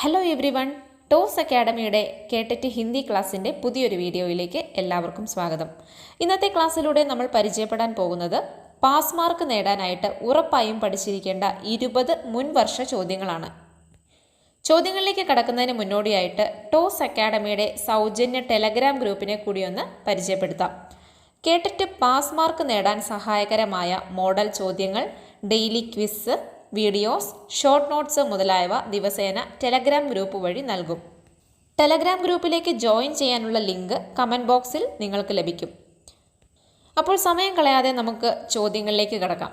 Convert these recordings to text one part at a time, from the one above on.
Hello every one, toss അക്കാഡമിയുടെ കേട്ടിട്ട് ഹിന്ദി ക്ലാസ്സിൻ്റെ പുതിയൊരു വീഡിയോയിലേക്ക് എല്ലാവർക്കും സ്വാഗതം. ഇന്നത്തെ ക്ലാസ്സിലൂടെ നമ്മൾ പരിചയപ്പെടാൻ പോകുന്നത് പാസ് മാർക്ക് നേടാനായിട്ട് ഉറപ്പായും പഠിച്ചിരിക്കേണ്ട 20 മുൻവർഷ ചോദ്യങ്ങളാണ്. ചോദ്യങ്ങളിലേക്ക് കടക്കുന്നതിന് മുന്നോടിയായിട്ട് ടോസ് അക്കാഡമിയുടെ സൗജന്യ ടെലഗ്രാം ഗ്രൂപ്പിനെ കൂടി ഒന്ന് പരിചയപ്പെടുത്താം. കേട്ടിട്ട് പാസ് മാർക്ക് നേടാൻ സഹായകരമായ മോഡൽ ചോദ്യങ്ങൾ, daily quiz, videos, short notes മുതലായവ ദിവസേന ടെലഗ്രാം ഗ്രൂപ്പ് വഴി നൽകും. ടെലഗ്രാം ഗ്രൂപ്പിലേക്ക് ജോയിൻ ചെയ്യാനുള്ള ലിങ്ക് കമൻറ്റ് ബോക്സിൽ നിങ്ങൾക്ക് ലഭിക്കും. അപ്പോൾ സമയം കളയാതെ നമുക്ക് ചോദ്യങ്ങളിലേക്ക് കടക്കാം.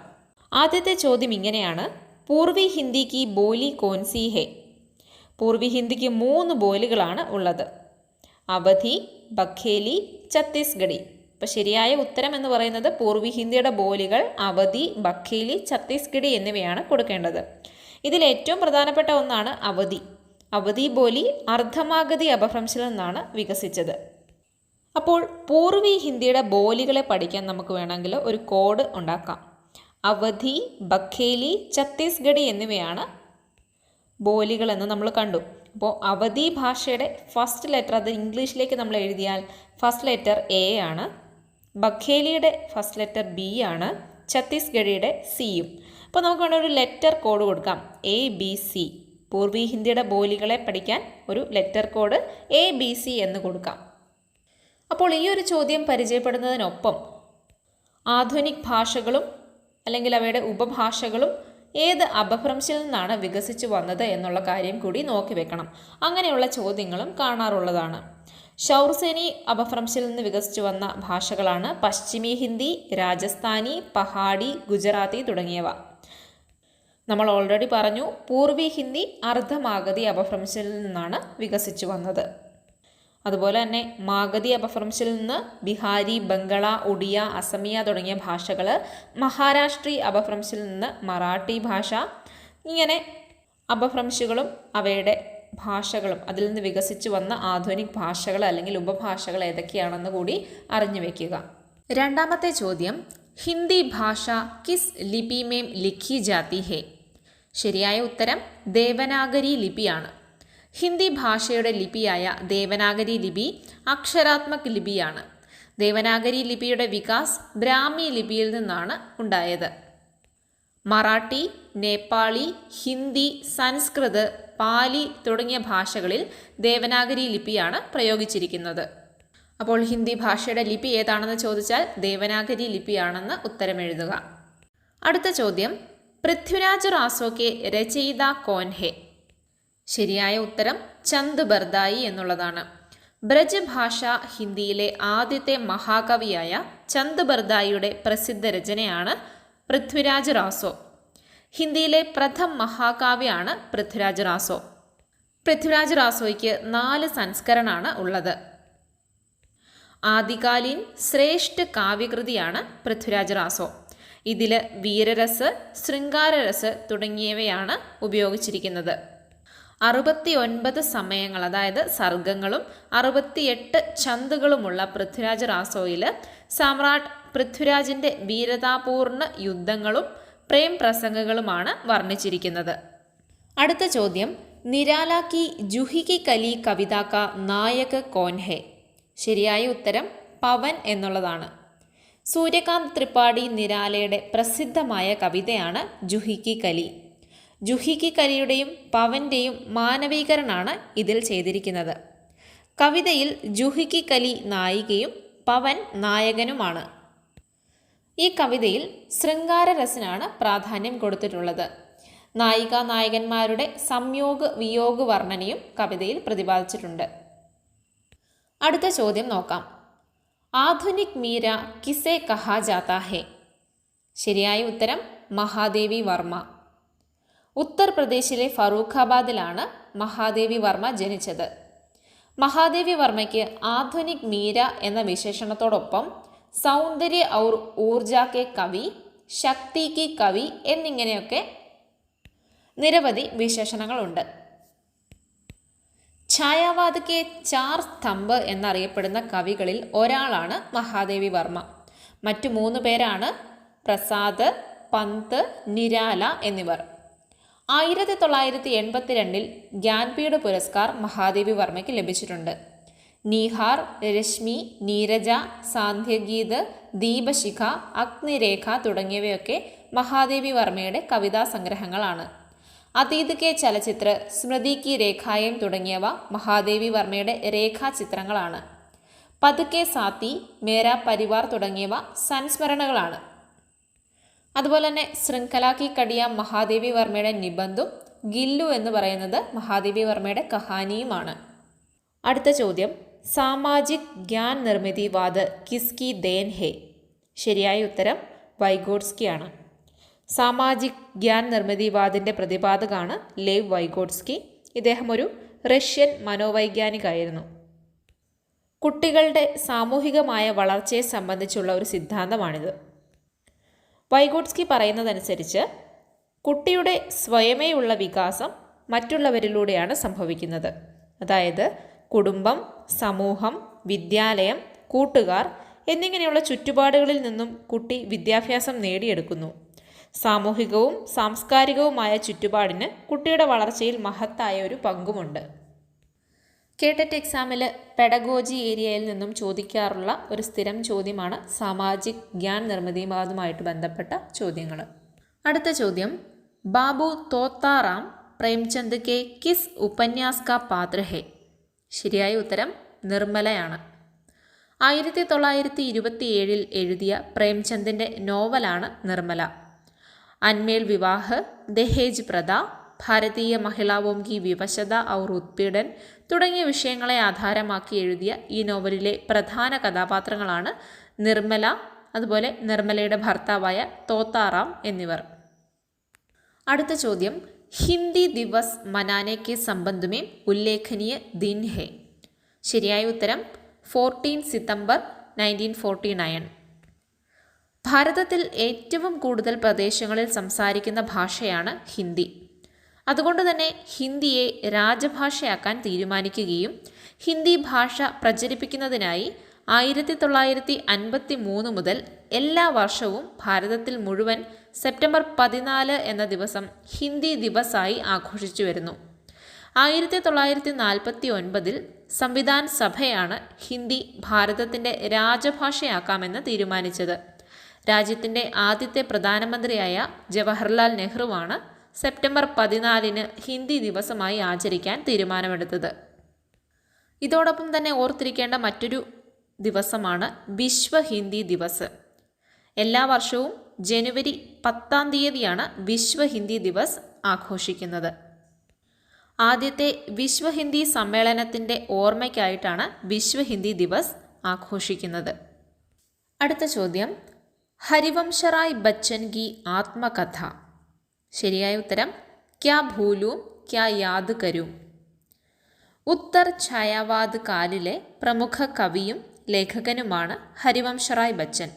ആദ്യത്തെ ചോദ്യം ഇങ്ങനെയാണ്: പൂർവി ഹിന്ദി കി ബോലി കോൻസി ഹേ? പൂർവി ഹിന്ദിക്ക് 3 ബോലികളാണ് ഉള്ളത്: അവധി, ബഘേലി, ഛത്തീസ്ഗഡി. അപ്പോൾ ശരിയായ ഉത്തരം എന്ന് പറയുന്നത് പൂർവി ഹിന്ദിയുടെ ബോലികൾ അവധി, ബഘേലി, ഛത്തീസ്ഗഡി എന്നിവയാണ് കൊടുക്കേണ്ടത്. ഇതിൽ ഏറ്റവും പ്രധാനപ്പെട്ട ഒന്നാണ് അവധി. അവധി ബോലി അർദ്ധമാഗധി അപഭ്രംശിൽ നിന്നാണ് വികസിച്ചത്. അപ്പോൾ പൂർവി ഹിന്ദിയുടെ ബോലികളെ പഠിക്കാൻ നമുക്ക് വേണമെങ്കിൽ ഒരു കോഡ് ഉണ്ടാക്കാം. അവധി, ബഘേലി, ഛത്തീസ്ഗഡി എന്നിവയാണ് ബോലികൾ എന്ന് നമ്മൾ കണ്ടു. അപ്പോൾ അവധി ഭാഷയുടെ ഫസ്റ്റ് ലെറ്റർ, അത് ഇംഗ്ലീഷിലേക്ക് നമ്മൾ എഴുതിയാൽ ഫസ്റ്റ് ലെറ്റർ എ ആണ്, ബഘേലിയുടെ ഫസ്റ്റ് ലെറ്റർ ബി ആണ്, ഛത്തീസ്ഗഡിയുടെ സിയും. അപ്പോൾ നമുക്ക് വേണ്ട ഒരു ലെറ്റർ കോഡ് കൊടുക്കാം, ABC. പൂർവി ഹിന്ദിയുടെ ബോലികളെ പഠിക്കാൻ ഒരു ലെറ്റർ കോഡ് ABC എന്ന് കൊടുക്കാം. അപ്പോൾ ഈ ഒരു ചോദ്യം പരിചയപ്പെടുന്നതിനൊപ്പം ആധുനിക് ഭാഷകളും അല്ലെങ്കിൽ അവയുടെ ഉപഭാഷകളും ഏത് അപഭ്രംശിൽ നിന്നാണ് വികസിച്ചു വന്നത് എന്നുള്ള കാര്യം കൂടി നോക്കി വെക്കണം. അങ്ങനെയുള്ള ചോദ്യങ്ങളും കാണാറുള്ളതാണ്. ഷൗർസേനി അപഭ്രംശിൽ നിന്ന് വികസിച്ചു വന്ന ഭാഷകളാണ് പശ്ചിമി ഹിന്ദി, രാജസ്ഥാനി, പഹാഡി, ഗുജറാത്തി തുടങ്ങിയവ. നമ്മൾ ഓൾറെഡി പറഞ്ഞു, പൂർവി ഹിന്ദി അർദ്ധമാഗധി അപഭ്രംശിൽ നിന്നാണ് വികസിച്ചു വന്നത്. അതുപോലെ തന്നെ മാഗധി അപഭ്രംശിൽ നിന്ന് ബിഹാരി, ബംഗള, ഒഡിയ, അസമിയ തുടങ്ങിയ ഭാഷകൾ, മഹാരാഷ്ട്രി അപഭ്രംശിൽ നിന്ന് മറാഠി ഭാഷ, ഇങ്ങനെ അപഭ്രംശികളും അവയുടെ ഭാഷകളും അതിൽ നിന്ന് വികസിച്ചു വന്ന ആധുനിക് ഭാഷകൾ അല്ലെങ്കിൽ ഉപഭാഷകൾ ഏതൊക്കെയാണെന്ന് കൂടി അറിഞ്ഞു വയ്ക്കുക. രണ്ടാമത്തെ ചോദ്യം: ഹിന്ദി ഭാഷ കിസ് ലിപി മേം ലിഖി ജാതി ഹേ? ശരിയായ ഉത്തരം ദേവനാഗരി ലിപിയാണ്. ഹിന്ദി ഭാഷയുടെ ലിപിയായ ദേവനാഗരി ലിപി അക്ഷരാത്മക് ലിപിയാണ്. ദേവനാഗരി ലിപിയുടെ വികാസ് ബ്രാഹ്മി ലിപിയിൽ നിന്നാണ് ഉണ്ടായത്. മറാഠി, നേപ്പാളി, ഹിന്ദി, സംസ്കൃത്, പാലി തുടങ്ങിയ ഭാഷകളിൽ ദേവനാഗരി ലിപിയാണ് പ്രയോഗിച്ചിരിക്കുന്നത്. അപ്പോൾ ഹിന്ദി ഭാഷയുടെ ലിപി ഏതാണെന്ന് ചോദിച്ചാൽ ദേവനാഗരി ലിപിയാണെന്ന് ഉത്തരം എഴുതുക. അടുത്ത ചോദ്യം: പൃഥ്വിരാജ് റാസോക്കെ രചയിത കോൻ ഹേ? ശരിയായ ഉത്തരം ചന്ദ് ബർദായി എന്നുള്ളതാണ്. ബ്രജ് ഭാഷ ഹിന്ദിയിലെ ആദ്യത്തെ മഹാകവിയായ ചന്ദ് ബർദായിയുടെ പ്രസിദ്ധ രചനയാണ് പൃഥ്വിരാജ് റാസോ. ഹിന്ദിയിലെ പ്രഥം മഹാകാവ്യമാണ് പൃഥ്വിരാജ് റാസോ. പൃഥ്വിരാജ് റാസോയ്ക്ക് 4 സംസ്കരണമാണ് ഉള്ളത്. ആദികാലീൻ ശ്രേഷ്ഠ കാവ്യകൃതിയാണ് പൃഥ്വിരാജ് റാസോ. ഇതിൽ വീരരസ്, ശൃംഗാരരസ് തുടങ്ങിയവയാണ് ഉപയോഗിച്ചിരിക്കുന്നത്. 69 സമയങ്ങൾ, അതായത് സർഗങ്ങളും 68 ഛന്ദുകളുമുള്ള പൃഥ്വിരാജ് റാസോയിൽ സമ്രാട്ട് പൃഥ്വിരാജിൻ്റെ വീരതാപൂർണ്ണ യുദ്ധങ്ങളും പ്രേം പ്രസംഗങ്ങളുമാണ് വർണ്ണിച്ചിരിക്കുന്നത്. അടുത്ത ചോദ്യം: നിരാല കി ജൂഹി കി കലി കവിത കാ നായക് കോൻ ഹേ? ശരിയായ ഉത്തരം പവൻ എന്നുള്ളതാണ്. സൂര്യകാന്ത് ത്രിപാഠി നിരാലയുടെ പ്രസിദ്ധമായ കവിതയാണ് ജൂഹി കി കലി. ജൂഹി കി കലിയുടെയും പവൻ്റെയും മാനവീകരണമാണ് ഇതിൽ ചെയ്തിരിക്കുന്നത്. കവിതയിൽ ജൂഹി കി കലി നായികയും പവൻ നായകനുമാണ്. ഈ കവിതയിൽ ശൃംഗാരരസിനാണ് പ്രാധാന്യം കൊടുത്തിട്ടുള്ളത്. നായിക നായകന്മാരുടെ സംയോഗ വിയോഗ വർണ്ണനയും കവിതയിൽ പ്രതിപാദിച്ചിട്ടുണ്ട്. അടുത്ത ചോദ്യം നോക്കാം. ആധുനിക് മീര കിസെ കഹാ ജാതാ ഹേ? ശരിയായ ഉത്തരം മഹാദേവി വർമ്മ. ഉത്തർപ്രദേശിലെ ഫറൂഖാബാദിലാണ് മഹാദേവി വർമ്മ ജനിച്ചത്. മഹാദേവി വർമ്മയ്ക്ക് ആധുനിക് മീര എന്ന വിശേഷണത്തോടൊപ്പം സൗന്ദര്യ ഔർ ഊർജ കെ കവി, ശക്തി കി കവി എന്നിങ്ങനെയൊക്കെ നിരവധി വിശേഷണങ്ങളുണ്ട്. ഛായാവാദ് കെ 4 സ്തംഭ് എന്നറിയപ്പെടുന്ന കവികളിൽ ഒരാളാണ് മഹാദേവി വർമ്മ. മറ്റു 3 പേരാണ് പ്രസാദ്, പന്ത്, നിരാല എന്നിവർ. 1982 ജ്ഞാൻപീഠ് പുരസ്കാർ മഹാദേവി വർമ്മയ്ക്ക് ലഭിച്ചിട്ടുണ്ട്. നീഹാർ, രശ്മി, നീരജ, സാന്ധ്യഗീത്, ദീപശിഖ, അഗ്നിരേഖ തുടങ്ങിയവയൊക്കെ മഹാദേവി വർമ്മയുടെ കവിതാ സംഗ്രഹങ്ങളാണ്. അതീത് കെ ചലച്ചിത്ര, സ്മൃതി കി രേഖായം തുടങ്ങിയവ മഹാദേവി വർമ്മയുടെ രേഖാചിത്രങ്ങളാണ്. പതുക്കെ സാത്തി, മേരാ പരിവാർ തുടങ്ങിയവ സംസ്മരണകളാണ്. അതുപോലെ തന്നെ ശൃംഖല കി കടിയ മഹാദേവി വർമ്മയുടെ നിബന്ധും, ഗില്ലു എന്ന് പറയുന്നത് മഹാദേവി വർമ്മയുടെ കഹാനിയുമാണ്. അടുത്ത ചോദ്യം, സാമാജിക് ജ്ഞാൻ നിർമ്മിതിവാദ് കിസ്കി ദേൻ ഹേ? ശരിയായ ഉത്തരം വൈഗോട്സ്കിയാണ്. സാമാജിക് ജ്ഞാൻ നിർമ്മിതിവാദിൻ്റെ പ്രതിപാദകനാണ് ലേവ് വൈഗോട്സ്കി. ഇദ്ദേഹം ഒരു റഷ്യൻ മനോവൈജ്ഞാനികയായിരുന്നു. കുട്ടികളുടെ സാമൂഹികമായ വളർച്ചയെ സംബന്ധിച്ചുള്ള ഒരു സിദ്ധാന്തമാണിത്. വൈഗോട്സ്കി പറയുന്നതനുസരിച്ച് കുട്ടിയുടെ സ്വയമേയുള്ള വികാസം മറ്റുള്ളവരിലൂടെയാണ് സംഭവിക്കുന്നത്. അതായത് കുടുംബം, സമൂഹം, വിദ്യാലയം, കൂട്ടുകാർ എന്നിങ്ങനെയുള്ള ചുറ്റുപാടുകളിൽ നിന്നും കുട്ടി വിദ്യാഭ്യാസം നേടിയെടുക്കുന്നു. സാമൂഹികവും സാംസ്കാരികവുമായ ചുറ്റുപാടിന് കുട്ടിയുടെ വളർച്ചയിൽ മഹത്തായ ഒരു പങ്കുമുണ്ട്. കേട്ടറ്റ് എക്സാമിൽ പെഡഗോജി ഏരിയയിൽ നിന്നും ചോദിക്കാറുള്ള ഒരു സ്ഥിരം ചോദ്യമാണ് സാമാജിക് ജ്ഞാൻ നിർമ്മിതിവാദവുമായിട്ട് ബന്ധപ്പെട്ട ചോദ്യങ്ങൾ. അടുത്ത ചോദ്യം, ബാബു തോത്താറാം പ്രേംചന്ദ് കെ കിസ് ഉപന്യാസ് കാ പാത്ര ഹെ? ശരിയായ ഉത്തരം നിർമ്മലയാണ്. 1927 എഴുതിയ പ്രേംചന്ദിൻ്റെ നോവലാണ് നിർമ്മല. അൻമേൽ വിവാഹ്, ദഹേജ് പ്രഥ, ഭാരതീയ മഹിളാവോം കി വിവശത ഔർ ഉത്പീഡൻ തുടങ്ങിയ വിഷയങ്ങളെ ആധാരമാക്കി എഴുതിയ ഈ നോവലിലെ പ്രധാന കഥാപാത്രങ്ങളാണ് നിർമ്മല, അതുപോലെ നിർമ്മലയുടെ ഭർത്താവായ തോത്താറാം എന്നിവർ. അടുത്ത ചോദ്യം, ഹിന്ദി ദിവസ് മനാനെ കെ സംബന്ധ് മേ ഉല്ലേഖനീയ ദിൻ ഹെ? ശരിയായ ഉത്തരം 14 സിതംബർ 1949. ഭാരതത്തിൽ ഏറ്റവും കൂടുതൽ പ്രദേശങ്ങളിൽ സംസാരിക്കുന്ന ഭാഷയാണ് ഹിന്ദി. അതുകൊണ്ട് തന്നെ ഹിന്ദിയെ രാജഭാഷയാക്കാൻ തീരുമാനിക്കുകയും ഹിന്ദി ഭാഷ പ്രചരിപ്പിക്കുന്നതിനായി 1953 മുതൽ എല്ലാ വർഷവും ഭാരതത്തിൽ മുഴുവൻ സെപ്റ്റംബർ 14 എന്ന ദിവസം ഹിന്ദി ദിവസായി ആഘോഷിച്ചു വരുന്നു. 1949 സംവിധാൻ സഭയാണ് ഹിന്ദി ഭാരതത്തിൻ്റെ രാജഭാഷയാക്കാമെന്ന് തീരുമാനിച്ചത്. രാജ്യത്തിൻ്റെ ആദ്യത്തെ പ്രധാനമന്ത്രിയായ ജവഹർലാൽ നെഹ്റുവാണ് സെപ്റ്റംബർ 14 ഹിന്ദി ദിവസമായി ആചരിക്കാൻ തീരുമാനമെടുത്തത്. ഇതോടൊപ്പം തന്നെ ഓർത്തിരിക്കേണ്ട മറ്റൊരു ദിവസമാണ് വിശ്വ ഹിന്ദി ദിവസ്. എല്ലാ വർഷവും ജനുവരി 10-ാം തീയതിയാണ് വിശ്വ ഹിന്ദി ദിവസ് ആഘോഷിക്കുന്നത്. ആദ്യത്തെ വിശ്വ ഹിന്ദി സമ്മേളനത്തിൻ്റെ ഓർമ്മയ്ക്കായിട്ടാണ് വിശ്വ ഹിന്ദി ദിവസ് ആഘോഷിക്കുന്നത്. അടുത്ത ചോദ്യം, ഹരിവംശറായ് ബച്ചൻ കി ആത്മകഥ? ശരിയായ ഉത്തരം ക്യാ ഭൂലൂം ക്യാ യാദ് കരൂം. ഉത്തർ ഛായാവാദ് കാലിലെ പ്രമുഖ കവിയും ലേഖകനുമാണ് ഹരിവംശറായ് ബച്ചൻ.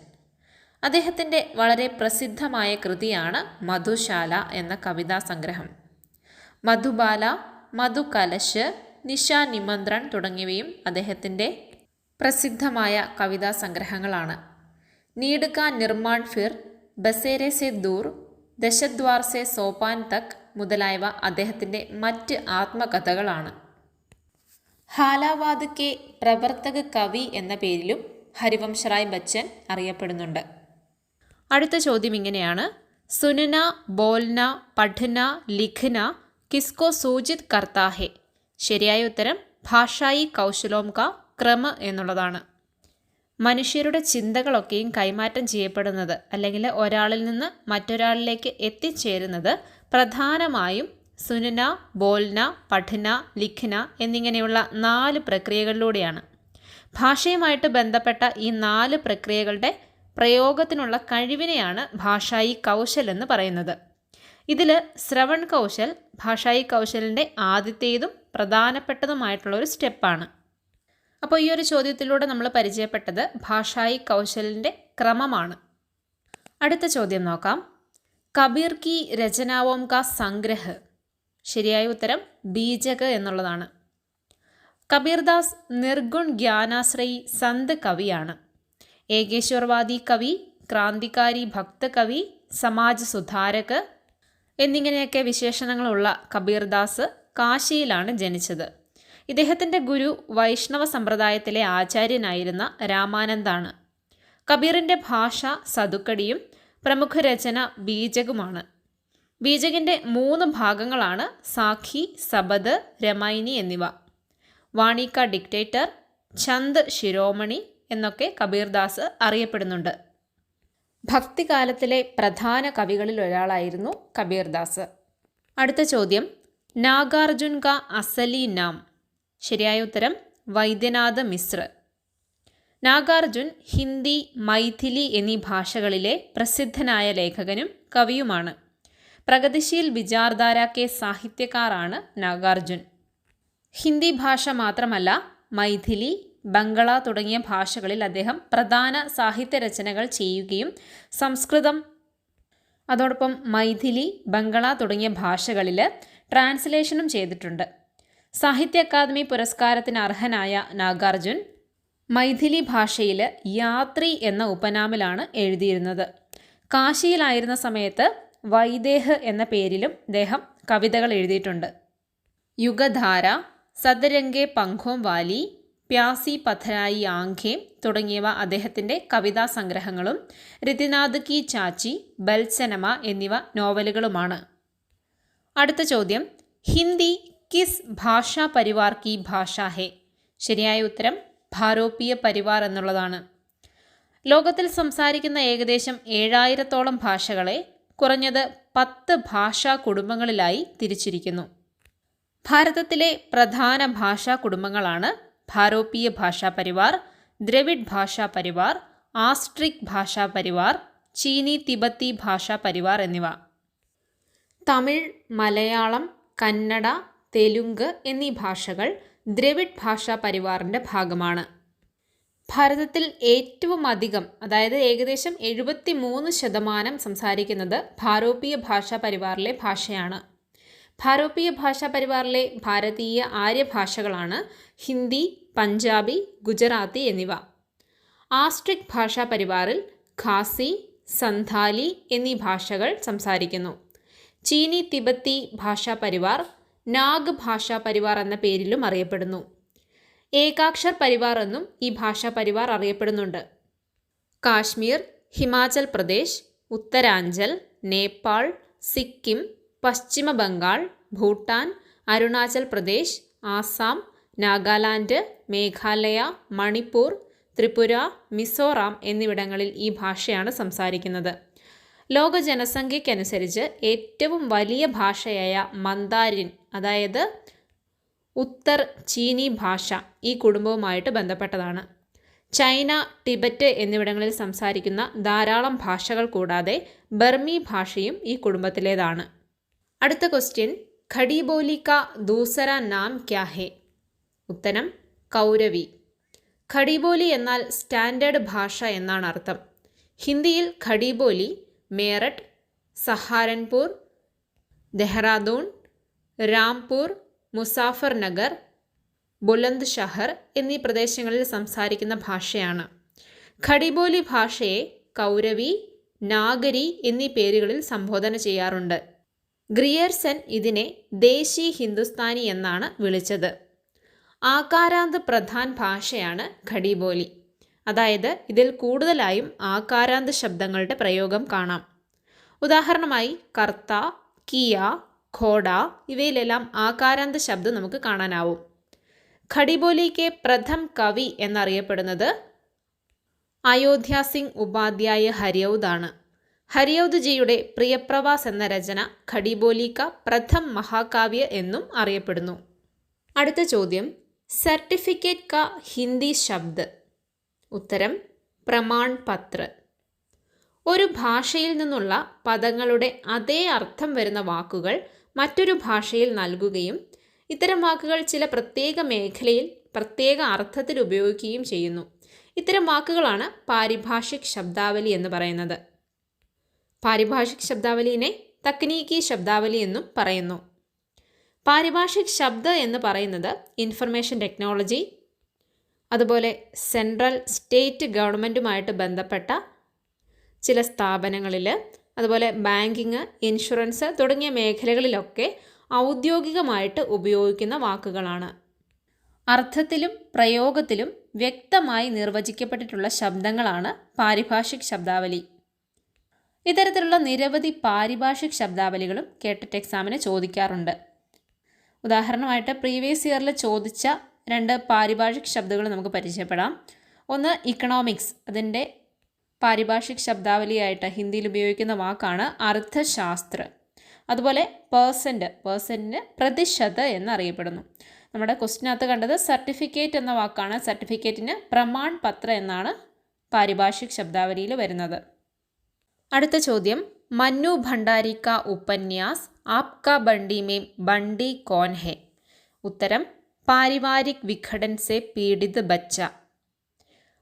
അദ്ദേഹത്തിൻ്റെ വളരെ പ്രസിദ്ധമായ കൃതിയാണ് മധുശാല എന്ന കവിതാ സംഗ്രഹം. മധുബാല, മധുകലശ്, നിശാ നിമന്ത്രൺ തുടങ്ങിയവയും അദ്ദേഹത്തിൻ്റെ പ്രസിദ്ധമായ കവിതാ സംഗ്രഹങ്ങളാണ്. നീഡ് കാ നിർമാൺ ഫിർ, ബസേരെ സെ ദൂർ, ദശദ്വാർ സെ സോപാൻ തക് മുതലായവ അദ്ദേഹത്തിൻ്റെ മറ്റ് ആത്മകഥകളാണ്. ഹാലാവാദ് കെ പ്രവർത്തക കവി എന്ന പേരിലും ഹരിവംശറായ് ബച്ചൻ അറിയപ്പെടുന്നുണ്ട്. അടുത്ത ചോദ്യം ഇങ്ങനെയാണ്, സുനന, ബോൽന, പഠന, ലിഖന കിസ്കോ സൂചിത് കർത്താ ഹെ? ശരിയായ ഉത്തരം ഭാഷായി കൗശലോം കാ ക്രമ എന്നുള്ളതാണ്. മനുഷ്യരുടെ ചിന്തകളൊക്കെയും കൈമാറ്റം ചെയ്യപ്പെടുന്നത് അല്ലെങ്കിൽ ഒരാളിൽ നിന്ന് മറ്റൊരാളിലേക്ക് എത്തിച്ചേരുന്നത് പ്രധാനമായും സുനന, ബോൽന, പഠന, ലിഖന എന്നിങ്ങനെയുള്ള 4 പ്രക്രിയകളിലൂടെയാണ്. ഭാഷയുമായിട്ട് ബന്ധപ്പെട്ട ഈ 4 പ്രക്രിയകളുടെ പ്രയോഗത്തിനുള്ള കഴിവിനെയാണ് ഭാഷായി കൗശൽ എന്ന് പറയുന്നത്. ഇതിൽ ശ്രവൺ കൗശൽ ഭാഷായി കൗശലിൻ്റെ ആദ്യത്തേതും പ്രധാനപ്പെട്ടതുമായിട്ടുള്ള ഒരു സ്റ്റെപ്പാണ്. അപ്പോൾ ഈ ഒരു ചോദ്യത്തിലൂടെ നമ്മൾ പരിചയപ്പെട്ടത് ഭാഷായി കൗശലിൻ്റെ ക്രമമാണ്. അടുത്ത ചോദ്യം നോക്കാം. കബീർ കി രചനാവോം കാ സംഗ്രഹ്? ശരിയായ ഉത്തരം ബീജക് എന്നുള്ളതാണ്. കബീർദാസ് നിർഗുൺ ജ്ഞാനാശ്രയി സന്ത് കവിയാണ്. ഏകേശ്വർവാദി കവി, ക്രാന്തികാരി ഭക്ത കവി, സമാജ് സുധാരക് എന്നിങ്ങനെയൊക്കെ വിശേഷണങ്ങളുള്ള കബീർദാസ് കാശിയിലാണ് ജനിച്ചത്. ഇദ്ദേഹത്തിൻ്റെ ഗുരു വൈഷ്ണവ സമ്പ്രദായത്തിലെ ആചാര്യനായിരുന്ന രാമാനന്ദാണ്. കബീറിൻ്റെ ഭാഷ സതുക്കടിയും പ്രമുഖ രചന ബീജകുമാണ്. ബീജകിൻ്റെ 3 ഭാഗങ്ങളാണ് സാഖി, സബദ്, രമൈനി എന്നിവ. വാണിക ഡിക്റ്റേറ്റർ, ചന്ദ് ശിരോമണി എന്നൊക്കെ കബീർദാസ് അറിയപ്പെടുന്നുണ്ട്. ഭക്തികാലത്തിലെ പ്രധാന കവികളിൽ ഒരാളായിരുന്നു കബീർദാസ്. അടുത്ത ചോദ്യം, നാഗാർജുൻ കാ അസലി നാം. ശരിയായ ഉത്തരം വൈദ്യനാഥ മിശ്ര. നാഗാർജുൻ ഹിന്ദി, മൈഥിലി എന്നീ ഭാഷകളിലെ പ്രസിദ്ധനായ ലേഖകനും കവിയുമാണ്. പ്രഗതിശീൽ വിചാർധാര കെ സാഹിത്യകാരാണ് നാഗാർജുൻ. ഹിന്ദി ഭാഷ മാത്രമല്ല, മൈഥിലി, ബംഗള തുടങ്ങിയ ഭാഷകളിൽ അദ്ദേഹം പ്രധാന സാഹിത്യ രചനകൾ ചെയ്യുകയും സംസ്കൃതം, അതോടൊപ്പം മൈഥിലി, ബംഗള തുടങ്ങിയ ഭാഷകളിൽ ട്രാൻസ്ലേഷനും ചെയ്തിട്ടുണ്ട്. സാഹിത്യ അക്കാദമി പുരസ്കാരത്തിന് അർഹനായ നാഗാർജുൻ മൈഥിലി ഭാഷയിൽ യാത്രി എന്ന ഉപനാമിലാണ് എഴുതിയിരുന്നത്. കാശിയിലായിരുന്ന സമയത്ത് വൈദേഹ് എന്ന പേരിലും അദ്ദേഹം കവിതകൾ എഴുതിയിട്ടുണ്ട്. യുഗധാര, സദരംഗെ പംഖോം വാലി, പ്യാസി പഥരായി ആംഖേം തുടങ്ങിയവ അദ്ദേഹത്തിൻ്റെ കവിതാ സംഗ്രഹങ്ങളും രതിനാഥ് കി ചാച്ചി, ബൽസനമ എന്നിവ നോവലുകളുമാണ്. അടുത്ത ചോദ്യം, ഹിന്ദി കിസ് ഭാഷാ പരിവാർ കി ഭാഷ ഹെ. ശരിയായ ഉത്തരം ഭാരോപിയ പരിവാർ എന്നുള്ളതാണ്. ലോകത്തിൽ സംസാരിക്കുന്ന ഏകദേശം 7000-ഓളം ഭാഷകളെ കുറഞ്ഞത് 10 ഭാഷാ കുടുംബങ്ങളിലായി തിരിച്ചിരിക്കുന്നു. ഭാരതത്തിലെ പ്രധാന ഭാഷാ കുടുംബങ്ങളാണ് ഭാരോപിയ ഭാഷാ പരിവാർ, ദ്രവിഡ് ഭാഷാ പരിവാർ, ആസ്ട്രിക് ഭാഷാ പരിവാർ, ചീനി തിബത്തി ഭാഷാ പരിവാർ എന്നിവ. തമിഴ്, മലയാളം, കന്നഡ, തെലുങ്ക് എന്നീ ഭാഷകൾ ദ്രവിഡ് ഭാഷാ പരിവാറിൻ്റെ ഭാഗമാണ്. ഭാരതത്തിൽ ഏറ്റവും അധികം, അതായത് ഏകദേശം 73% സംസാരിക്കുന്നത് ഭാരോപിയ ഭാഷാ പരിവാറിലെ ഭാഷയാണ്. ഭാരോപിയ ഭാഷാ പരിവാറിലെ ഭാരതീയ ആര്യ ഭാഷകളാണ് ഹിന്ദി, പഞ്ചാബി, ഗുജറാത്തി എന്നിവ. ആസ്ട്രിക് ഭാഷാ പരിവാറിൽ ഖാസി, സന്താലി എന്നീ ഭാഷകൾ സംസാരിക്കുന്നു. ചീനി തിബത്തി ഭാഷാ പരിവാർ നാഗ് ഭാഷാ പരിവാർ എന്ന പേരിലും അറിയപ്പെടുന്നു. ഏകാക്ഷർ പരിവാർ എന്നും ഈ ഭാഷാ പരിവാർ അറിയപ്പെടുന്നുണ്ട്. കാശ്മീർ, ഹിമാചൽ പ്രദേശ്, ഉത്തരാഞ്ചൽ, നേപ്പാൾ, സിക്കിം, പശ്ചിമ ബംഗാൾ, ഭൂട്ടാൻ, അരുണാചൽ പ്രദേശ്, ആസാം, നാഗാലാൻഡ്, മേഘാലയ, മണിപ്പൂർ, ത്രിപുര, മിസോറാം എന്നിവിടങ്ങളിൽ ഈ ഭാഷയാണ് സംസാരിക്കുന്നത്. ലോക ജനസംഖ്യയ്ക്കനുസരിച്ച് ഏറ്റവും വലിയ ഭാഷയായ മന്ദാരിൻ, അതായത് ഉത്തർ ചീനി ഭാഷ, ഈ കുടുംബവുമായിട്ട് ബന്ധപ്പെട്ടതാണ്. ചൈന, ടിബറ്റ് എന്നിവിടങ്ങളിൽ സംസാരിക്കുന്ന ധാരാളം ഭാഷകൾ കൂടാതെ ബർമി ഭാഷയും ഈ കുടുംബത്തിലേതാണ്. അടുത്ത ക്വസ്റ്റ്യൻ, ഖടി ബോലി കാ ദൂസര നാം ക്യാ ഹെ. ഉത്തരം കൗരവി. ഖടി ബോലി എന്നാൽ സ്റ്റാൻഡേർഡ് ഭാഷ എന്നാണ് അർത്ഥം. ഹിന്ദിയിൽ ഖടി ബോലി മേറട്ട്, സഹാരൻപൂർ, ദെഹ്റാദൂൺ, രാംപൂർ, മുസാഫർ നഗർ, ബുലന്ദ് ഷഹർ എന്നീ പ്രദേശങ്ങളിൽ സംസാരിക്കുന്ന ഭാഷയാണ്. ഖടിബോലി ഭാഷയെ കൗരവി, നാഗരി എന്നീ പേരുകളിൽ സംബോധന ചെയ്യാറുണ്ട്. ഗ്രിയർസൻ ഇതിനെ ദേശി ഹിന്ദുസ്ഥാനി എന്നാണ് വിളിച്ചത്. ആകാരാന്ത് പ്രധാൻ ഭാഷയാണ് ഖടിബോലി, അതായത് ഇതിൽ കൂടുതലായും ആകാരാന്ത് ശബ്ദങ്ങളുടെ പ്രയോഗം കാണാം. ഉദാഹരണമായി കർത്ത, കിയ, ഘോഡ ഇവയിലെല്ലാം ആകാരാന്ത് ശബ്ദം നമുക്ക് കാണാനാവും. ഖടിബോലിക്ക് പ്രഥം കവി എന്നറിയപ്പെടുന്നത് അയോധ്യ സിംഗ് ഉപാധ്യായ ഹരിയൗദ് ആണ്. ഹരിയൗദ് ജിയുടെ പ്രിയപ്രവാസ് എന്ന രചന ഖടിബോലി കാ പ്രഥം മഹാകാവ്യ എന്നും അറിയപ്പെടുന്നു. അടുത്ത ചോദ്യം, സർട്ടിഫിക്കറ്റ് കാ ഹിന്ദി ശബ്ദ്. ഉത്തരം പ്രമാൺ പത്ര. ഒരു ഭാഷയിൽ നിന്നുള്ള പദങ്ങളുടെ അതേ അർത്ഥം വരുന്ന വാക്കുകൾ മറ്റൊരു ഭാഷയിൽ നൽകുകയും ഇത്തരം വാക്കുകൾ ചില പ്രത്യേക മേഖലയിൽ പ്രത്യേക അർത്ഥത്തിൽ ഉപയോഗിക്കുകയും ചെയ്യുന്നു. ഇത്തരം വാക്കുകളാണ് പാരിഭാഷിക് ശബ്ദാവലി എന്ന് പറയുന്നത്. പാരിഭാഷിക് ശബ്ദാവലിനെ തക്നീക്കി ശബ്ദാവലി എന്നും പറയുന്നു. പാരിഭാഷിക് ശബ്ദ എന്ന് പറയുന്നത് ഇൻഫർമേഷൻ ടെക്നോളജി, അതുപോലെ സെൻട്രൽ സ്റ്റേറ്റ് ഗവൺമെൻറ്റുമായിട്ട് ബന്ധപ്പെട്ട ചില സ്ഥാപനങ്ങളിൽ, അതുപോലെ ബാങ്കിങ്, ഇൻഷുറൻസ് തുടങ്ങിയ മേഖലകളിലൊക്കെ ഔദ്യോഗികമായിട്ട് ഉപയോഗിക്കുന്ന വാക്കുകളാണ്. അർത്ഥത്തിലും പ്രയോഗത്തിലും വ്യക്തമായി നിർവചിക്കപ്പെട്ടിട്ടുള്ള ശബ്ദങ്ങളാണ് പാരിഭാഷിക് ശബ്ദാവലി. ഇത്തരത്തിലുള്ള നിരവധി പാരിഭാഷിക് ശബ്ദാവലികളും കേട്ടറ്റ് എക്സാമിന് ചോദിക്കാറുണ്ട്. ഉദാഹരണമായിട്ട് പ്രീവിയസ് ഇയറിൽ ചോദിച്ച 2 പാരിഭാഷിക് ശബ്ദങ്ങൾ നമുക്ക് പരിചയപ്പെടാം. ഒന്ന് ഇക്കണോമിക്സ്, അതിൻ്റെ പാരിഭാഷിക് ശബ്ദാവലിയായിട്ട് ഹിന്ദിയിൽ ഉപയോഗിക്കുന്ന വാക്കാണ് അർത്ഥശാസ്ത്ര. അതുപോലെ പേഴ്സൻറ്റിന് പ്രതിശത് എന്നറിയപ്പെടുന്നു. നമ്മുടെ ക്വസ്റ്റിനകത്ത് കണ്ടത് സർട്ടിഫിക്കറ്റ് എന്ന വാക്കാണ്. സർട്ടിഫിക്കറ്റിന് പ്രമാൺ പത്ര എന്നാണ് പാരിഭാഷിക് ശബ്ദാവലിയിൽ വരുന്നത്. അടുത്ത ചോദ്യം, മന്നു ഭണ്ഡാരി കാ ഉപന്യാസ് ആപ്കാ ബണ്ടി മേം ബണ്ടി കോൻ ഹെ? ഉത്തരം, പാരിവാരിക് വിഘടൻ സെ പീഡിത് ബച്ച.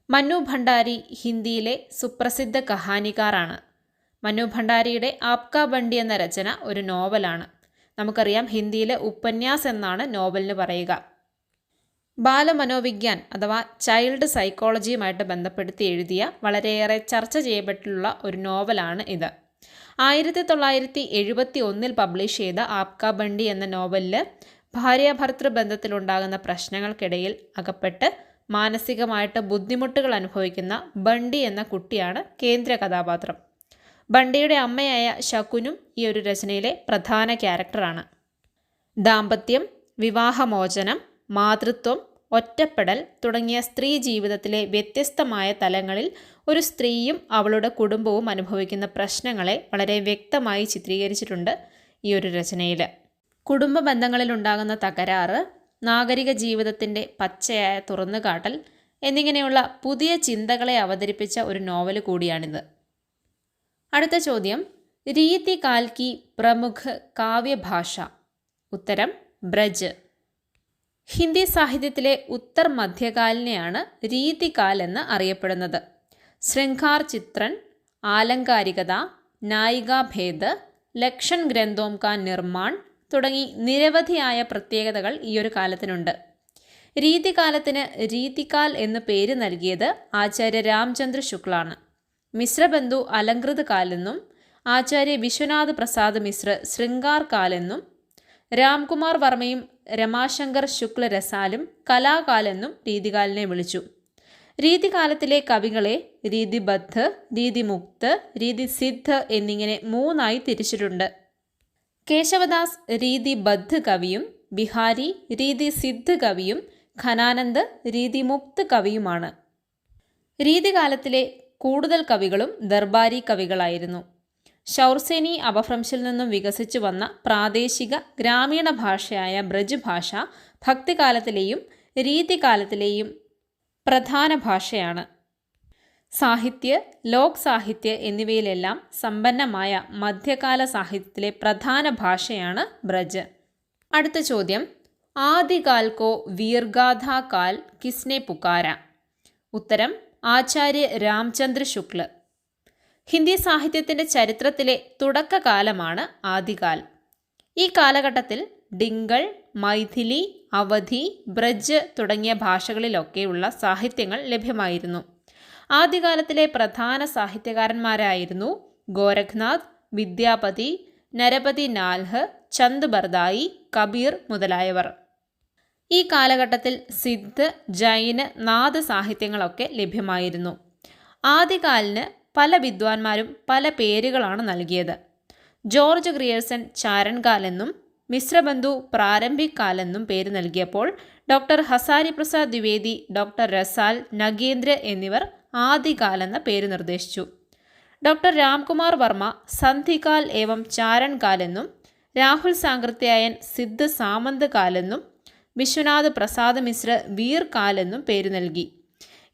മന്നു ഭണ്ഡാരി ഹിന്ദിയിലെ സുപ്രസിദ്ധ കഹാനിക്കാറാണ്. മന്നു ഭണ്ഡാരിയുടെ ആപ്കാ ബണ്ടി എന്ന രചന ഒരു നോവലാണ്. നമുക്കറിയാം ഹിന്ദിയിലെ ഉപന്യാസ് എന്നാണ് നോവലിന് പറയുക. ബാലമനോവിജ്ഞാൻ അഥവാ ചൈൽഡ് സൈക്കോളജിയുമായിട്ട് ബന്ധപ്പെടുത്തി എഴുതിയ വളരെയേറെ ചർച്ച ചെയ്യപ്പെട്ടുള്ള ഒരു നോവലാണ് ഇത്. 1971 പബ്ലിഷ് ചെയ്ത ആപ്കാ ബണ്ടി എന്ന നോവലിൽ ഭാര്യാഭർത്തൃ ബന്ധത്തിലുണ്ടാകുന്ന പ്രശ്നങ്ങൾക്കിടയിൽ അകപ്പെട്ട് മാനസികമായിട്ട് ബുദ്ധിമുട്ടുകൾ അനുഭവിക്കുന്ന ബണ്ടി എന്ന കുട്ടിയാണ് കേന്ദ്ര കഥാപാത്രം. ബണ്ടിയുടെ അമ്മയായ ശകുനും ഈ ഒരു രചനയിലെ പ്രധാന ക്യാരക്ടറാണ്. ദാമ്പത്യം, വിവാഹമോചനം, മാതൃത്വം, ഒറ്റപ്പെടൽ തുടങ്ങിയ സ്ത്രീ ജീവിതത്തിലെ വ്യത്യസ്തമായ തലങ്ങളിൽ ഒരു സ്ത്രീയും അവളുടെ കുടുംബവും അനുഭവിക്കുന്ന പ്രശ്നങ്ങളെ വളരെ വ്യക്തമായി ചിത്രീകരിച്ചിട്ടുണ്ട് ഈ ഒരു രചനയിൽ. കുടുംബ ബന്ധങ്ങളിലുണ്ടാകുന്ന തകരാറ്, നാഗരിക ജീവിതത്തിൻ്റെ പച്ചയായ തുറന്നുകാട്ടൽ എന്നിങ്ങനെയുള്ള പുതിയ ചിന്തകളെ അവതരിപ്പിച്ച ഒരു നോവൽ കൂടിയാണിത്. അടുത്ത ചോദ്യം, രീതി കാൽ കി പ്രമുഖ കാവ്യഭാഷ? ഉത്തരം, ബ്രജ്. ഹിന്ദി സാഹിത്യത്തിലെ ഉത്തർ മധ്യകാലിനെയാണ് രീതികാൽ എന്ന് അറിയപ്പെടുന്നത്. ശൃംഗാർ ചിത്രൻ, ആലങ്കാരികത, നായികാഭേദ്, ലക്ഷൻ ഗ്രന്ഥോം കാ നിർമ്മാൺ തുടങ്ങി നിരവധിയായ പ്രത്യേകതകൾ ഈ ഒരു കാലത്തിനുണ്ട്. രീതികാലത്തിന് രീതികാൽ എന്ന് പേര് നൽകിയത് ആചാര്യ രാംചന്ദ്ര ശുക്ലാണ്. മിശ്രബന്ധു അലങ്കൃത് കാലെന്നും ആചാര്യ വിശ്വനാഥ് പ്രസാദ് മിശ്ര ശൃംഗാർ കാലെന്നും രാംകുമാർ വർമ്മയും രമാശങ്കർ ശുക്ല രസാലും കലാകാലെന്നും രീതികാലിനെ വിളിച്ചു. രീതികാലത്തിലെ കവികളെ രീതിബദ്ധ്, രീതിമുക്ത്, രീതിസിദ്ധ് എന്നിങ്ങനെ 3ആയി തിരിച്ചിട്ടുണ്ട്. കേശവദാസ് രീതിബദ്ധ് കവിയും ബിഹാരി രീതിസിദ്ധ് കവിയും ഖനാനന്ദ് രീതിമുക്ത് കവിയുമാണ്. രീതികാലത്തിലെ കൂടുതൽ കവികളും ദർബാരി കവികളായിരുന്നു. ശൗർസേനി അപഭ്രംശിൽ നിന്നും വികസിച്ചു വന്ന പ്രാദേശിക ഗ്രാമീണ ഭാഷയായ ബ്രജ് ഭാഷ ഭക്തികാലത്തിലെയും രീതികാലത്തിലെയും പ്രധാന ഭാഷയാണ്. സാഹിത്യ, ലോക് സാഹിത്യ എന്നിവയിലെല്ലാം സമ്പന്നമായ മധ്യകാല സാഹിത്യത്തിലെ പ്രധാന ഭാഷയാണ് ബ്രജ്. അടുത്ത ചോദ്യം, ആദികാൽ കോ വീർഗാഥാ കാൽ കിസ്നെ പുകാര? ഉത്തരം, ആചാര്യ രാംചന്ദ്ര ശുക്ല. ഹിന്ദി സാഹിത്യത്തിൻ്റെ ചരിത്രത്തിലെ തുടക്കകാലമാണ് ആദികാൽ. ഈ കാലഘട്ടത്തിൽ ഡിംഗൾ, മൈഥിലി, അവധി, ബ്രജ് തുടങ്ങിയ ഭാഷകളിലൊക്കെയുള്ള സാഹിത്യങ്ങൾ ലഭ്യമായിരുന്നു. ആദ്യകാലത്തിലെ പ്രധാന സാഹിത്യകാരന്മാരായിരുന്നു ഗോരഖ്നാഥ്, വിദ്യാപതി, നരപതി നാൽഹ്, ചന്ദ് ബർദായി, കബീർ മുതലായവർ. ഈ കാലഘട്ടത്തിൽ സിദ്ധ്, ജൈന്, നാദ് സാഹിത്യങ്ങളൊക്കെ ലഭ്യമായിരുന്നു. ആദ്യകാലിന് പല വിദ്വാൻമാരും പല പേരുകളാണ് നൽകിയത്. ജോർജ് ഗ്രിയർസൺ ചാരൺകാലെന്നും മിശ്രബന്ധു പ്രാരംഭിക് കാലെന്നും പേര് നൽകിയപ്പോൾ ഡോക്ടർ ഹസാരി പ്രസാദ് ദ്വിവേദി, ഡോക്ടർ രസാൽ, നഗേന്ദ്ര എന്നിവർ ആദികാലെന്ന പേര് നിർദ്ദേശിച്ചു. ഡോക്ടർ രാംകുമാർ വർമ്മ സന്ധികാൽ ഏവം ചാരൺകാലെന്നും രാഹുൽ സാങ്കൃത്യായൻ സിദ്ധ് സാമന്ത് കാലെന്നും വിശ്വനാഥ് പ്രസാദ് മിശ്ര വീർ കാലെന്നും പേര് നൽകി.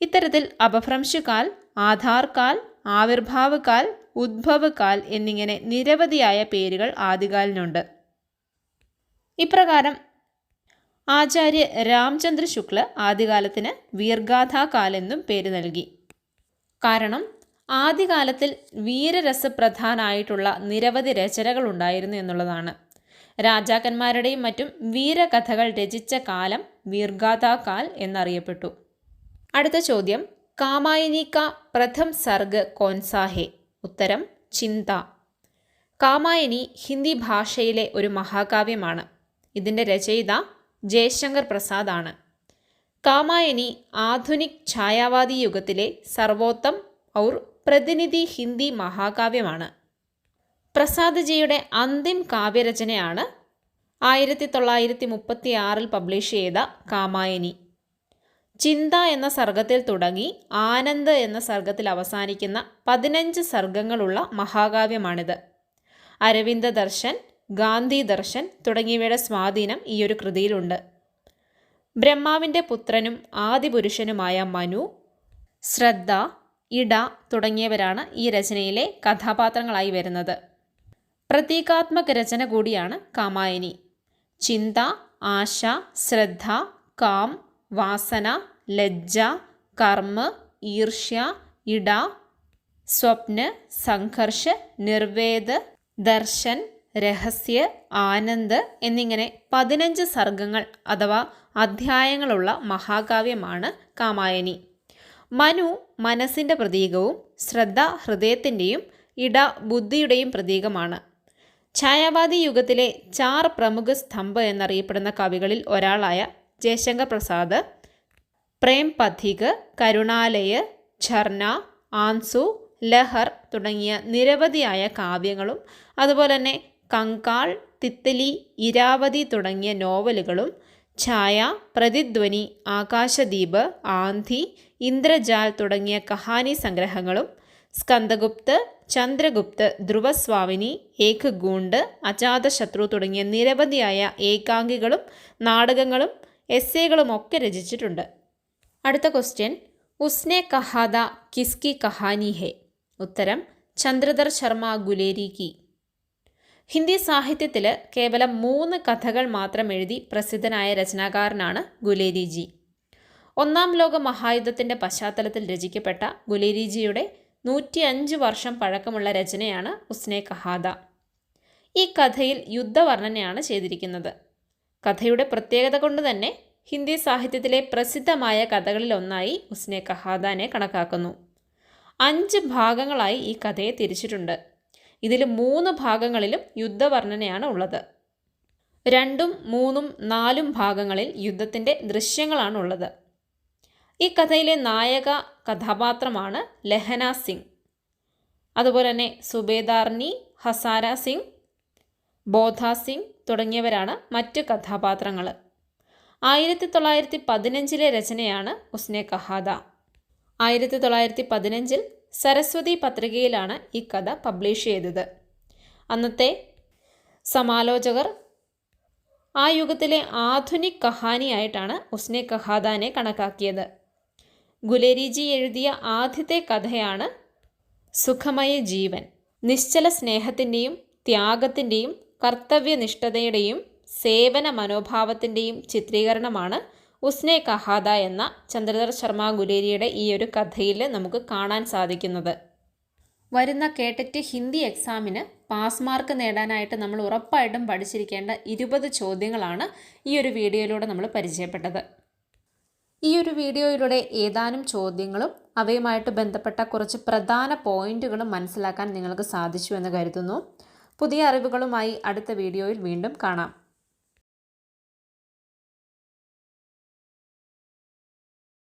ഇത്തരത്തിൽ അപഭ്രംശുകാൽ, ആധാർകാൽ, ആവിർഭാവ് കാൽ, ഉദ്ഭവ് കാൽ എന്നിങ്ങനെ നിരവധിയായ പേരുകൾ ആദികാലിനുണ്ട്. ഇപ്രകാരം ആചാര്യ രാംചന്ദ്ര ശുക്ല ആദ്യകാലത്തിന് വീർഗാഥാ കാലെന്നും പേര് നൽകി. കാരണം ആദ്യകാലത്തിൽ വീരരസപ്രധാനായിട്ടുള്ള നിരവധി രചനകൾ ഉണ്ടായിരുന്നു എന്നുള്ളതാണ്. രാജാക്കന്മാരുടെയും മറ്റും വീരകഥകൾ രചിച്ച കാലം വീർഗാഥാ കാൽ എന്നറിയപ്പെട്ടു. അടുത്ത ചോദ്യം, കാമായനി കാ പ്രഥം സർഗ് കോൻസാ ഹെ? ഉത്തരം, ചിന്ത. കാമായനി ഹിന്ദി ഭാഷയിലെ ഒരു മഹാകാവ്യമാണ്. ഇതിൻ്റെ രചയിത ജയശങ്കർ പ്രസാദ് ആണ്. കാമായനി ആധുനിക് ഛായാവാദി യുഗത്തിലെ സർവോത്തം ഔർ പ്രതിനിധി ഹിന്ദി മഹാകാവ്യമാണ്. പ്രസാദ് ജിയുടെ അന്തിം കാവ്യരചനയാണ് 1936 പബ്ലിഷ് ചെയ്ത കാമായനി. ചിന്ത എന്ന സർഗത്തിൽ തുടങ്ങി ആനന്ദ് എന്ന സർഗത്തിൽ അവസാനിക്കുന്ന 15 സർഗങ്ങളുള്ള മഹാകാവ്യമാണിത്. അരവിന്ദ ദർശൻ, ഗാന്ധി ദർശൻ തുടങ്ങിയവയുടെ സ്വാധീനം ഈ ഒരു കൃതിയിലുണ്ട്. ബ്രഹ്മാവിൻ്റെ പുത്രനും ആദിപുരുഷനുമായ മനു, ശ്രദ്ധ, ഇട തുടങ്ങിയവരാണ് ഈ രചനയിലെ കഥാപാത്രങ്ങളായി വരുന്നത്. പ്രതീകാത്മക രചന കൂടിയാണ് കാമായനി. ചിന്ത, ആശ, ശ്രദ്ധ, കാം, വാസന, ലജ്ജ, കർമ്മ, ഈർഷ്യ, ഇട, സ്വപ്ന, സംഘർഷ്, നിർവേദ്, ദർശൻ, രഹസ്യ, ആനന്ദ് എന്നിങ്ങനെ 15 സർഗങ്ങൾ അഥവാ അധ്യായങ്ങളുള്ള മഹാകാവ്യമാണ് കാമായനി. മനു മനസ്സിൻ്റെ പ്രതീകവും ശ്രദ്ധ ഹൃദയത്തിൻ്റെയും ഇട ബുദ്ധിയുടെയും പ്രതീകമാണ്. ഛായാവാദി യുഗത്തിലെ 4 പ്രമുഖ സ്തംഭ എന്നറിയപ്പെടുന്ന കവികളിൽ ഒരാളായ ജയശങ്കർ പ്രസാദ് പ്രേം പഥിക്, കരുണാലയ്, ഝർന, ആൻസു, ലഹർ തുടങ്ങിയ നിരവധിയായ കാവ്യങ്ങളും അതുപോലെ തന്നെ കങ്കാൾ, തിത്തലി, ഇരാവതി തുടങ്ങിയ നോവലുകളും ഛായ, പ്രതിധ്വനി, ആകാശദീപ്, ആന്ധി, ഇന്ദ്രജാൽ തുടങ്ങിയ കഹാനി സംഗ്രഹങ്ങളും സ്കന്ദഗുപ്ത്, ചന്ദ്രഗുപ്ത്, ധ്രുവസ്വാമിനി, ഏക് ഗൂണ്ട്, അജാതശത്രു തുടങ്ങിയ നിരവധിയായ ഏകാംഗികളും നാടകങ്ങളും എസ്സേകളും ഒക്കെ രചിച്ചിട്ടുണ്ട്. അടുത്ത ക്വസ്റ്റ്യൻ, ഉസ്നെ കഹാദ കിസ്കി കഹാനി ഹെ? ഉത്തരം ചന്ദ്രധർ ശർമ്മ ഗുലേരി കി. ഹിന്ദി സാഹിത്യത്തിൽ കേവലം 3 കഥകൾ മാത്രം എഴുതി പ്രസിദ്ധനായ രചനാകാരനാണ് ഗുലേരിജി. 1-ാം ലോക മഹായുദ്ധത്തിൻ്റെ പശ്ചാത്തലത്തിൽ രചിക്കപ്പെട്ട ഗുലേരിജിയുടെ 105 വർഷം പഴക്കമുള്ള രചനയാണ് ഉസ്നെ കഹാദ. ഈ കഥയിൽ യുദ്ധവർണ്ണനയാണ് ചെയ്തിരിക്കുന്നത്. കഥയുടെ പ്രത്യേകത കൊണ്ട് തന്നെ ഹിന്ദി സാഹിത്യത്തിലെ പ്രസിദ്ധമായ കഥകളിലൊന്നായി ഉസ്നെ കഹാദാനെ കണക്കാക്കുന്നു. 5 ഭാഗങ്ങളായി ഈ കഥയെ തിരിച്ചിട്ടുണ്ട്. ഇതിൽ 3 ഭാഗങ്ങളിലും യുദ്ധവർണ്ണനയാണ് ഉള്ളത്. 2, 3, 4 ഭാഗങ്ങളിൽ യുദ്ധത്തിൻ്റെ ദൃശ്യങ്ങളാണ് ഉള്ളത്. ഈ കഥയിലെ നായക കഥാപാത്രമാണ് ലഹന സിംഗ്. അതുപോലെ തന്നെ സുബേദാർനി, ഹസാര സിംഗ്, ബോധ സിംഗ് തുടങ്ങിയവരാണ് മറ്റ് കഥാപാത്രങ്ങൾ. 1915 രചനയാണ് ഉസ്നെ കഹാദ. 1915 സരസ്വതി പത്രികയിലാണ് ഈ കഥ പബ്ലിഷ് ചെയ്തത്. അന്നത്തെ സമാലോചകർ ആ യുഗത്തിലെ ആധുനിക് കഹാനിയായിട്ടാണ് ഉസ്നെ കഹാദാനെ കണക്കാക്കിയത്. ഗുലേരിജി എഴുതിയ ആദ്യത്തെ കഥയാണ് സുഖമയ ജീവൻ. നിശ്ചല സ്നേഹത്തിൻ്റെയും ത്യാഗത്തിൻ്റെയും കർത്തവ്യനിഷ്ഠതയുടെയും സേവന മനോഭാവത്തിൻ്റെയും ചിത്രീകരണമാണ് ഉസ്നെ കഹാദ എന്ന ചന്ദ്രധർ ശർമ്മ ഗുലേരിയുടെ ഈ ഒരു കഥയിൽ നമുക്ക് കാണാൻ സാധിക്കുന്നത്. വരുന്ന കേട്ടറ്റ് ഹിന്ദി എക്സാമിന് പാസ് മാർക്ക് നേടാനായിട്ട് നമ്മൾ ഉറപ്പായിട്ടും പഠിച്ചിരിക്കേണ്ട 20 ചോദ്യങ്ങളാണ് ഈ ഒരു വീഡിയോയിലൂടെ നമ്മൾ പരിചയപ്പെട്ടത്. ഈ ഒരു വീഡിയോയിലൂടെ ഏതാനും ചോദ്യങ്ങളും അവയുമായിട്ട് ബന്ധപ്പെട്ട കുറച്ച് പ്രധാന പോയിന്റുകളും മനസ്സിലാക്കാൻ നിങ്ങൾക്ക് സാധിച്ചു എന്ന് കരുതുന്നു. പുതിയ അറിവുകളുമായി അടുത്ത വീഡിയോയിൽ വീണ്ടും കാണാം.